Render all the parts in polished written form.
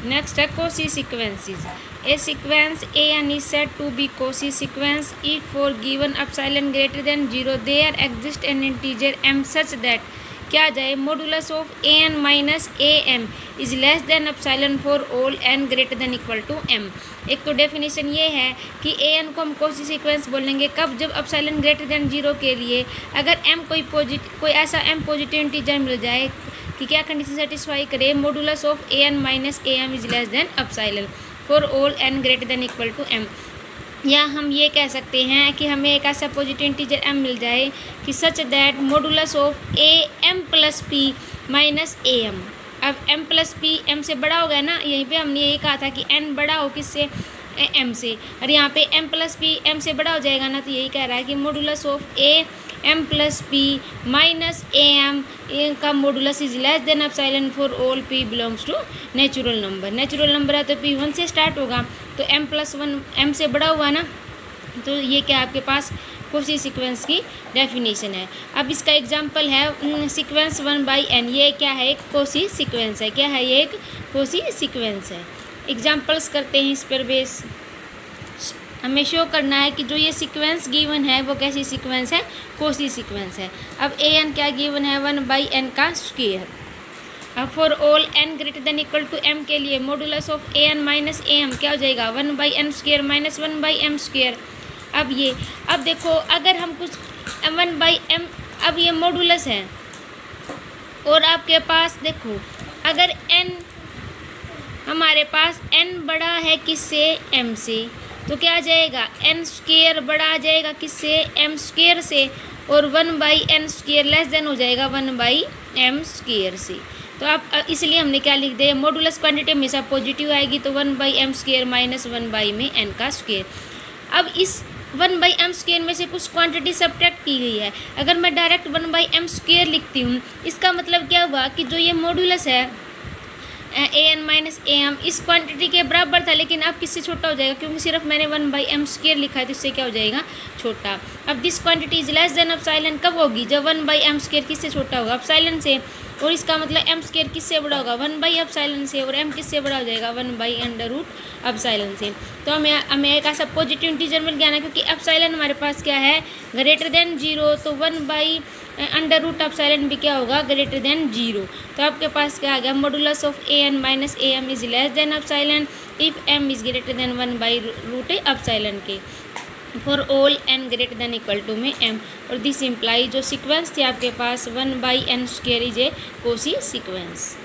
Next है Cauchy sequences. A sequence a N is said to be Cauchy sequence if for given epsilon greater than 0 there exist an integer m such that क्या आ जाए modulus of A N minus A M is less than epsilon for all N greater than equal to m. एक तो definition ये है कि A N को हम कोसी सीक्वेंस बोलेंगे कब, जब एप्सिलॉन ग्रेटर देन 0 के लिए अगर एम कोई ऐसा एम पॉजिटिव इंटीजर मिल जाए कि क्या कंडीशन सेटिस्फाई करे, modulus of A N minus A M is less than epsilon for all N greater than equal to m. या हम ये कह सकते हैं कि हमें एक ऐसा पॉजिटिव इंटीजर m मिल जाए कि such that modulus of A M plus P minus A m. अब m प्लस पी एम से बड़ा हो गया ना, यहीं पे हमने यही कहा था कि n बड़ा हो किससे, m से, और यहाँ पे m प्लस पी एम से बड़ा हो जाएगा ना, तो यही कह रहा है कि modulus of A M plus P minus A M का modulus is less than epsilon for all P belongs to natural number. Natural number है तो पी 1 से स्टार्ट होगा, तो m प्लस 1 m से बड़ा हुआ ना, तो ये क्या आपके पास कोसी सीक्वेंस की डेफिनेशन है। अब इसका एग्जांपल है सीक्वेंस 1/n। ये क्या है, एक कोसी सीक्वेंस है। क्या है ये, एक कोसी सीक्वेंस है। एग्जांपल्स करते हैं इस पर बेस। हमें शो करना है कि जो ये सीक्वेंस गिवन है वो कैसी सीक्वेंस है, कोसी सीक्वेंस है। अब ए एन क्या गिवन है, 1/n का स्क्वायर। अब for all n greater than equal to m के लिए modulus of A N minus A m क्या हो जाएगा, 1/n square minus 1/m square. अब देखो अगर हम कुछ 1/m, अब ये मॉडुलस है और आपके पास देखो अगर n, हमारे पास n बड़ा है किससे, m से, तो क्या आ जाएगा, n स्क्वायर बड़ा आ जाएगा किससे, m स्क्वायर से, और 1/n स्क्वायर लेस देन हो जाएगा 1/m स्क्वायर से। तो आप इसलिए हमने क्या लिख दिया, मॉडुलस क्वांटिटी हमेशा पॉजिटिव आएगी, तो 1/m स्क्वायर माइनस 1/m में n का स्क्वायर। अब इस 1/m स्क्वायर में से कुछ क्वांटिटी सब्ट्रैक्ट की गई है। अगर मैं डायरेक्ट 1/m स्क्वायर लिखती हूँ, इसका मतलब क्या हुआ कि जो ये मॉडुलस है a N minus A M इस क्वांटिटी के बराबर था, लेकिन अब किससे छोटा हो जाएगा, क्योंकि सिर्फ मैंने 1/m स्क्वायर लिखा है, तो इससे क्या हो जाएगा, छोटा। अब this quantity is less than epsilon कब होगी, जब 1/m स्क्वायर किससे छोटा होगा, एप्सिलॉन से, और इसका मतलब m स्क्वायर किससे बड़ा होगा, 1/एप्सिलॉन से, और m किससे बड़ा हो जाएगा, 1/√एप्सिलॉन से। तो हमें एक ऐसा पॉजिटिव इंटीजर मिल गया ना, क्योंकि एप्सिलॉन हमारे पास क्या है, ग्रेटर देन 0, तो 1/√एप्सिलॉन भी क्या होगा, ग्रेटर देन 0। तो आपके पास क्या आ गया, modulus of A N minus A M is less than epsilon if m is greater than 1/√एप्सिलॉन के for all n greater than equal to में m। और दिस इम्प्लाई जो सीक्वेंस थी आपके पास 1/n square is a Cauchy sequence.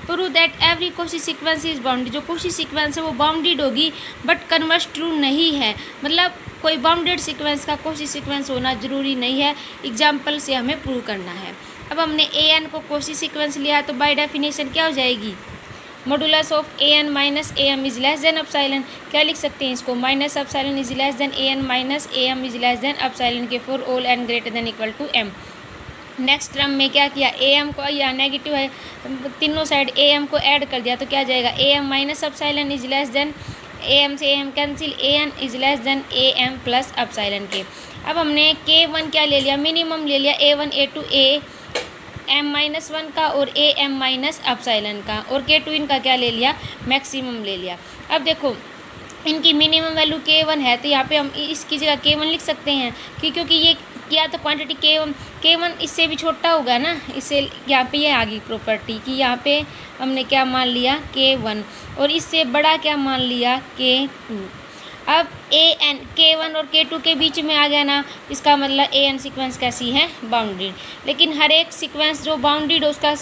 Prove that every Cauchy sequence is bounded. जो Cauchy sequence है वो बाउंडेड होगी, बट कन्वर्स ट्रू नहीं है, मतलब कोई बाउंडेड सीक्वेंस का कोसी सीक्वेंस होना जरूरी नहीं है। एग्जाम्पल से हमें प्रूव करना है। अब हमने ए एन को कोसी सीक्वेंस लिया, तो बाय डेफिनेशन क्या हो जाएगी, modulus of A N minus A M is less than epsilon. क्या लिख सकते हैं इसको, minus epsilon is less than A N minus A M is less than epsilon के for all N greater than equal to M. Next term में क्या किया, ए M को, या नेगेटिव है, तीनों साइड ए एम को ऐड कर दिया, तो क्या जाएगा, A M minus epsilon is less than A M से A M cancel, A N is less than A M plus epsilon के। अब हमने K1 क्या ले लिया, मिनिमम ले लिया A1 A2 A m-1 का और ए एम माइनस एप्सिलॉन का, और K2 इनका क्या ले लिया, मैक्सिमम ले लिया। अब देखो इनकी मिनिमम वैल्यू K1 है, तो यहाँ पे हम इसकी जगह K1 लिख सकते हैं कि क्योंकि ये क्या, तो क्वांटिटी K1 इससे भी छोटा होगा ना, इससे यहाँ पे ये आ गई प्रॉपर्टी कि यहाँ पे हमने क्या मान लिया K1, और इससे बड़ा क्या मान लिया K2। अब K1 और K2 के बीच में आ गया ना, इसका मतलब AN सीक्वेंस कैसी है, बाउंडेड। लेकिन हर एक सीक्वेंस जो बाउंडेड हो उसका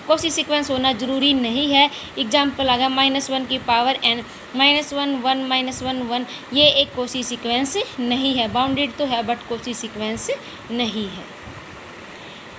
कोसी सीक्वेंस होना ज़रूरी नहीं है। एग्जाम्पल आ गया -1 की पावर n, -1 1 -1 1, ये एक कोसी सीक्वेंस नहीं है, बाउंडेड तो है बट कोसी सीक्वेंस नहीं है।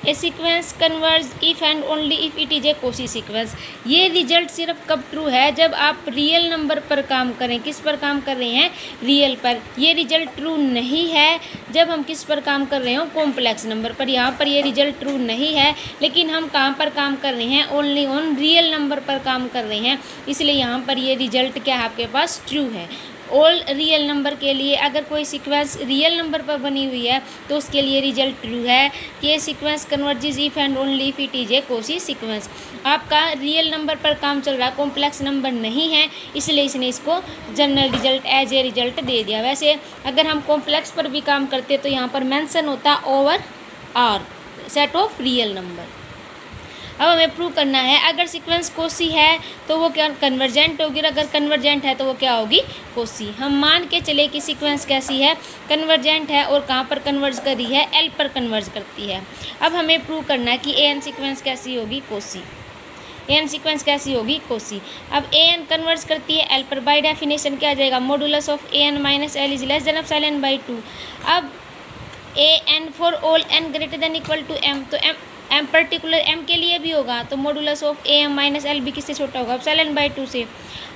A sequence converge if and only if it is a Cauchy sequence. ये रिजल्ट सिर्फ कब ट्रू है, जब आप रियल नंबर पर काम करें। किस पर काम कर रहे हैं, रियल पर। ये रिजल्ट ट्रू नहीं है जब हम किस पर काम कर रहे हो, कॉम्प्लेक्स नंबर पर। यहाँ पर ये रिजल्ट ट्रू नहीं है, लेकिन हम कहाँ पर काम कर रहे हैं, ओनली ऑन रियल नंबर पर काम कर रहे हैं, इसलिए यहाँ पर ये रिजल्ट क्या है आपके पास, ट्रू है। ऑल रियल नंबर के लिए अगर कोई सीक्वेंस रियल नंबर पर बनी हुई है तो उसके लिए रिजल्ट ट्रू है कि ये sequence converges if and only if it is a Cauchy sequence. आपका रियल नंबर पर काम चल रहा है, कॉम्प्लेक्स नंबर नहीं है, इसलिए इसने इसको general result as a result दे दिया। वैसे अगर हम कॉम्प्लेक्स पर भी काम करते तो यहाँ पर मेंशन होता over R set of real number. अब हमें प्रूव करना है अगर सीक्वेंस कोसी है तो वो क्या कन्वर्जेंट होगी, और अगर कन्वर्जेंट है तो वो क्या होगी कोसी। हम मान के चले कि सीक्वेंस कैसी है कन्वर्जेंट है और कहाँ पर कन्वर्ज कर रही है एल पर कन्वर्ज करती है। अब हमें प्रूव करना है कि ए एन सीक्वेंस कैसी होगी कोसी, ए एन सीक्वेंस कैसी होगी कोसी। अब ए एन कन्वर्ज करती है एल पर, बाय डेफिनेशन क्या आ जाएगा modulus of A N minus L is less than epsilon by 2। अब A N for all N greater than equal to M, तो एम पर्टिकुलर एम के लिए भी होगा तो modulus of A M minus L भी किससे छोटा होगा एप्सिलॉन बाई 2 से।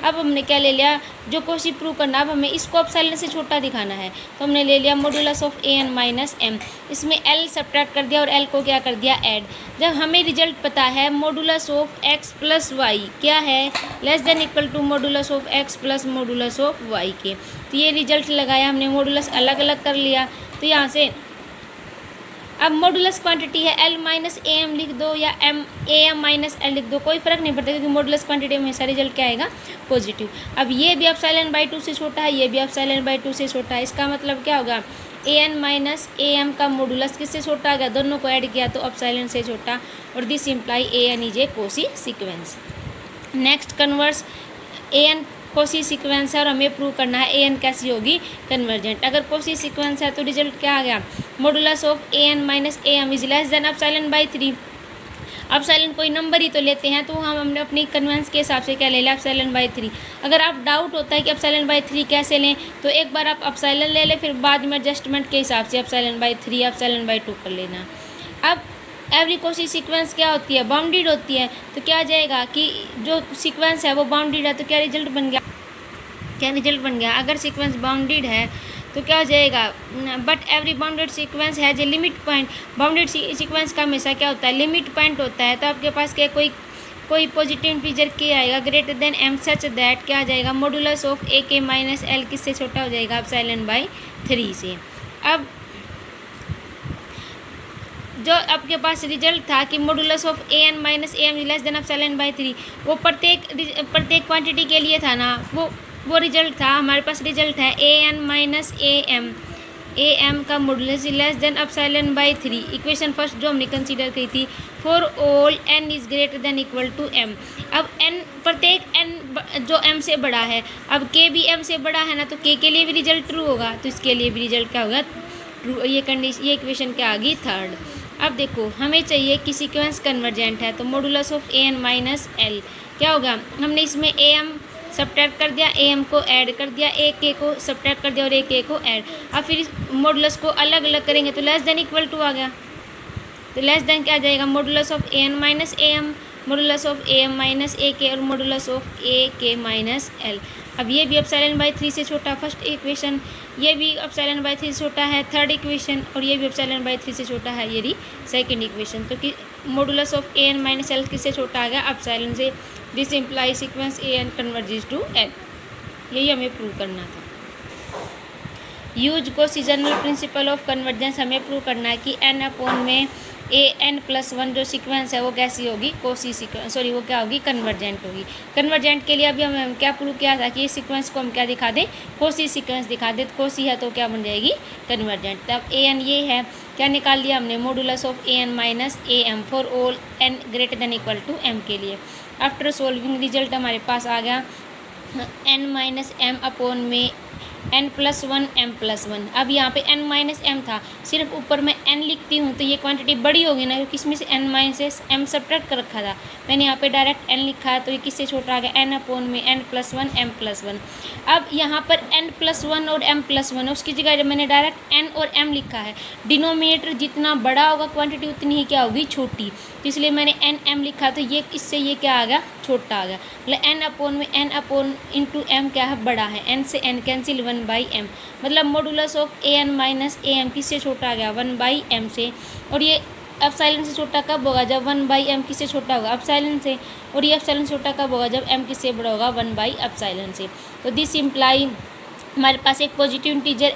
अब हमने क्या ले लिया जो कोसी प्रूव करना, अब हमें इसको एप्सिलॉन से छोटा दिखाना है तो हमने ले लिया modulus of A N minus m, इसमें एल सब्ट्रैक्ट कर दिया और एल को क्या कर दिया ऐड। जब हमें रिजल्ट पता है modulus of x plus y क्या है less than equal to modulus of x plus modulus of y के, तो ये रिजल्ट लगाया हमने, मॉडुलस अलग अलग कर लिया। तो यहाँ से अब मॉडुलस क्वांटिटी है एल माइनस ए एम लिख दो या m a M minus L लिख दो, कोई फर्क नहीं पड़ता क्योंकि मॉडुलस क्वांटिटी में हमेशा रिजल्ट क्या आएगा पॉजिटिव। अब ये भी एप्सिलॉन बाई 2 से छोटा है, ये भी एप्सिलॉन बाई 2 से छोटा है, इसका मतलब क्या होगा A N minus A M का मॉडुलस किससे छोटा आ गया, दोनों को ऐड किया तो एप्सिलॉन से छोटा, और this imply a N is a Cauchy sequence. Next converse a n Cauchy sequence है और हमें प्रूव करना है ए एन कैसी होगी कन्वर्जेंट। अगर कोसी सीक्वेंस है तो रिजल्ट क्या आ गया modulus of A N minus A M is less than epsilon by 3। Epsilon कोई नंबर ही तो लेते हैं तो हमने अपनी कन्वेंस के हिसाब से क्या ले लिया एप्सिलॉन बाई 3। अगर आप डाउट होता है कि एप्सिलॉन बाई 3 कैसे लें तो एक बार आप एप्सिलॉन ले लें, फिर बाद में एडजस्टमेंट के हिसाब से एप्सिलॉन बाई 3 एप्सिलॉन बाई 2 कर लेना। अब एवरी कोसी सीक्वेंस क्या होती है बाउंडेड होती है, तो क्या आ जाएगा कि जो सीक्वेंस है वो बाउंडेड है तो क्या रिजल्ट बन गया, क्या रिजल्ट बन गया अगर सीक्वेंस बाउंडेड है तो क्या हो जाएगा but every bounded sequence has a limit point. Bounded sequence का हमेशा क्या होता है लिमिट पॉइंट होता है, तो आपके पास क्या कोई पॉजिटिव इंटीजर के आएगा greater than M such that क्या आ जाएगा मॉडुलस ऑफ ए के माइनस एल किससे छोटा हो जाएगा एप्सिलॉन बाई 3 से। अब जो आपके पास रिजल्ट था कि modulus of A N minus A m less than epsilon by 3 वो प्रत्येक क्वांटिटी के लिए था ना, वो रिजल्ट था। हमारे पास रिजल्ट है a N minus A M का modulus less than epsilon by 3। Equation first जो हमने कंसीडर की थी for all n is greater than equal to m. अब एन प्रत्येक एन जो एम से बड़ा है, अब के भी एम से बड़ा है ना तो के लिए भी रिजल्ट ट्रू होगा, तो इसके लिए भी रिजल्ट क्या होगा ट्रू। ये इक्वेशन क्या आ गई थर्ड। अब देखो हमें चाहिए कि सीक्वेंस कन्वर्जेंट है तो modulus of A N minus L क्या होगा, हमने इसमें ए एम सब्ट्रैक्ट कर दिया, ए एम को ऐड कर दिया, ए के को सब्ट्रैक्ट कर दिया और ए के को ऐड। अब फिर इस मॉडुलस को अलग अलग करेंगे तो लेस देन इक्वल टू आ गया, तो लेस देन क्या आ जाएगा modulus of A N minus A M, modulus of A M minus A K और मॉडुलस ऑफ ए के माइनस एल। अब ये भी एप्सिलॉन बाई 3 से छोटा फर्स्ट इक्वेशन, ये भी एप्सिलॉन बाई 3 से छोटा है थर्ड इक्वेशन, और ये भी एप्सिलॉन बाई 3 से छोटा है ये सेकंड इक्वेशन। तो कि modulus of A N minus L किससे छोटा आ गया एप्सिलॉन से। This imply sequence a n converges to L, यही हमें प्रूव करना था। Use Cauchy general principle of convergence, हमें प्रूव करना है कि एन अपॉन में ए एन प्लस 1 जो सीक्वेंस है वो कैसी होगी कोसी सीक्वेंस, सॉरी वो क्या होगी कन्वर्जेंट होगी। कन्वर्जेंट के लिए अभी हम क्या प्रूव किया था कि इस सीक्वेंस को हम क्या दिखा दें कोसी सीक्वेंस दिखा दें, तो कोसी है तो क्या बन जाएगी कन्वर्जेंट। तब ए एन ये है क्या निकाल लिया हमने modulus of A N minus A m for all N greater than equal to m के लिए। आफ्टर सोल्विंग रिजल्ट हमारे पास आ गया एन माइनस एम अपॉन में एन प्लस 1 एम प्लस 1। अब यहाँ पे एन माइनस एम था, सिर्फ ऊपर मैं एन लिखती हूँ तो ये क्वांटिटी बड़ी होगी ना क्योंकि इसमें से एन माइनस एम सब्ट्रैक्ट कर रखा था, मैंने यहाँ पे डायरेक्ट एन लिखा है तो ये किससे छोटा आ गया एन अपॉन में एन प्लस 1 एम प्लस 1। अब यहाँ पर एन प्लस 1 और एम प्लस 1 है, उसकी जगह जब मैंने डायरेक्ट एन और एम लिखा है, डिनोमिनेटर जितना बड़ा होगा क्वान्टिटी उतनी ही क्या होगी छोटी, तो इसलिए मैंने एन एम लिखा तो ये इससे ये क्या आ गया छोटा आ गया, मतलब एन अपॉन में एन अपॉन इंटू एम क्या है बड़ा है, एन से एन कैंसिल 1 बाई एम, मतलब modulus of A N minus A m किससे छोटा आ गया 1 बाई एम से। और ये एप्सिलॉन से छोटा कब होगा जब 1 बाई एम किससे छोटा होगा एप्सिलॉन से, और ये एप्सिलॉन छोटा कब होगा जब एम किससे बड़ा होगा 1 बाई एप्सिलॉन से। तो दिस इम्प्लाई हमारे पास एक पॉजिटिव इंटीजर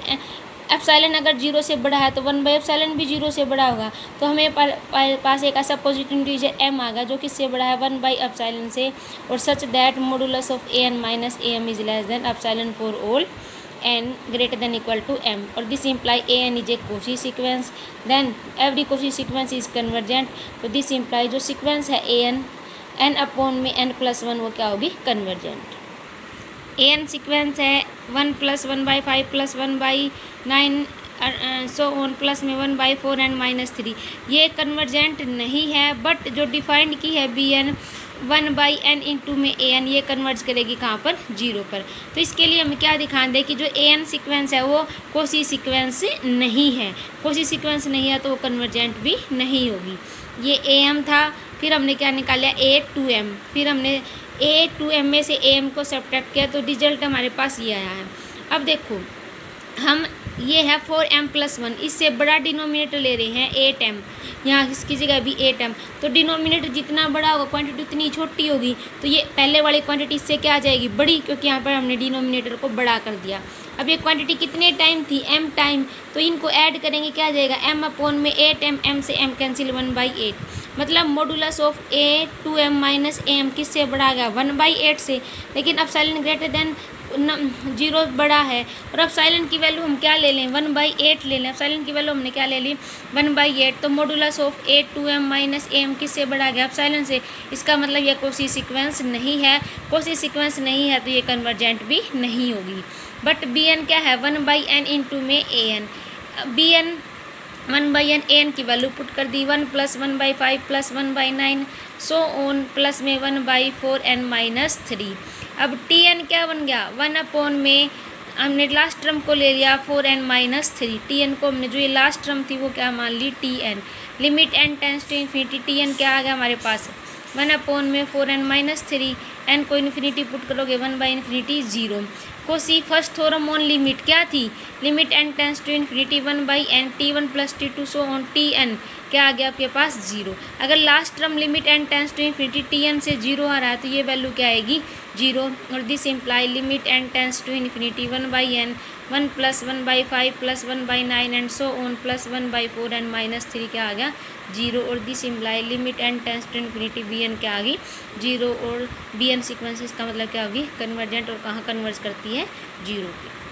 एप्सिलॉन अगर 0 से बड़ा है तो 1/एप्सिलॉन भी 0 से बड़ा होगा, तो हमें पास एक ऐसा पॉजिटिव इंटीजर m आ गया जो किससे बड़ा है 1/एप्सिलॉन से, और सच that modulus of an minus am is less than epsilon for all n greater than equal to m, और this imply an is a Cauchy sequence, then every Cauchy sequence is convergent, तो this imply जो sequence है an n upon में n+1 वो क्या होगी convergent. an sequence है 1 + 1/5 + 1/9 सो on plus में 1/4 n -3, ये कन्वर्जेंट नहीं है, बट जो डिफाइंड की है bn 1/n इंटू में an ये कन्वर्ज करेगी कहाँ पर 0 पर। तो इसके लिए हमें क्या दिखाना दे कि जो an सीक्वेंस है वो कोसी सीक्वेंस नहीं है, कोसी सीक्वेंस नहीं है तो वो कन्वर्जेंट भी नहीं होगी। ये am था, फिर हमने क्या निकाला a2m, फिर हमने a2m में से am को सब्ट्रैक्ट किया तो रिजल्ट हमारे पास ये आया है। अब देखो हम ये है 4m+1, इससे बड़ा डिनोमिनेटर ले रहे हैं 8m, यहाँ इसकी जगह भी 8m, तो डिनोमिनेटर जितना बड़ा होगा क्वांटिटी उतनी छोटी होगी, तो ये पहले वाली क्वांटिटी इससे क्या आ जाएगी बड़ी, क्योंकि यहाँ पर हमने डिनोमिनेटर को बड़ा कर दिया। अब ये क्वांटिटी कितने टाइम थी m टाइम, तो इनको ऐड करेंगे क्या आ जाएगा m अपॉन में 8m, m से m कैंसिल 1/8, मतलब modulus of a2m minus am किससे बड़ा आ गया 1/8 से, लेकिन एप्सिलॉन ग्रेटर देन 0 बड़ा है, और एप्सिलॉन की वैल्यू हम क्या ले लें 1/8 ले लें, एप्सिलॉन की वैल्यू हमने क्या ले ली 1/8, तो modulus of a2m minus am किससे बड़ा गया एप्सिलॉन से, इसका मतलब ये कोसी सीक्वेंस नहीं है, कोसी सीक्वेंस नहीं है तो ये कन्वर्जेंट भी नहीं होगी। बट bn क्या है 1/n इंटू में an, bn 1/n an की वैल्यू पुट कर दी 1 + 1/5 + 1/9 सो ऑन प्लस में 1/4 n -3। अब tn क्या बन गया 1 अपॉन में हमने लास्ट टर्म को ले लिया 4n -3, tn को हमने जो ये लास्ट टर्म थी वो क्या मान ली tn, limit n tends to infinity, tn क्या आ गया हमारे पास 1 अपॉन में 4n -3, n को इन्फिनिटी पुट करोगे 1/∞ 0। Cauchy first theorem on limit क्या थी, limit n tends to infinity 1/n t1 + t2 so on tn क्या आ गया आपके पास 0। अगर last term limit n tends to infinity tn से 0 आ रहा है तो ये वैल्यू क्या आएगी 0, और this imply limit n tends to infinity 1/n 1 + 1/5 + 1/9 and so on plus 1/4 n -3 क्या आ गया 0, और this imply limit n tends to infinity bn क्या आ गई 0, और bn सीक्वेंसेस का मतलब क्या होगी कन्वर्जेंट, और कहाँ कन्वर्ज करती है 0 पे।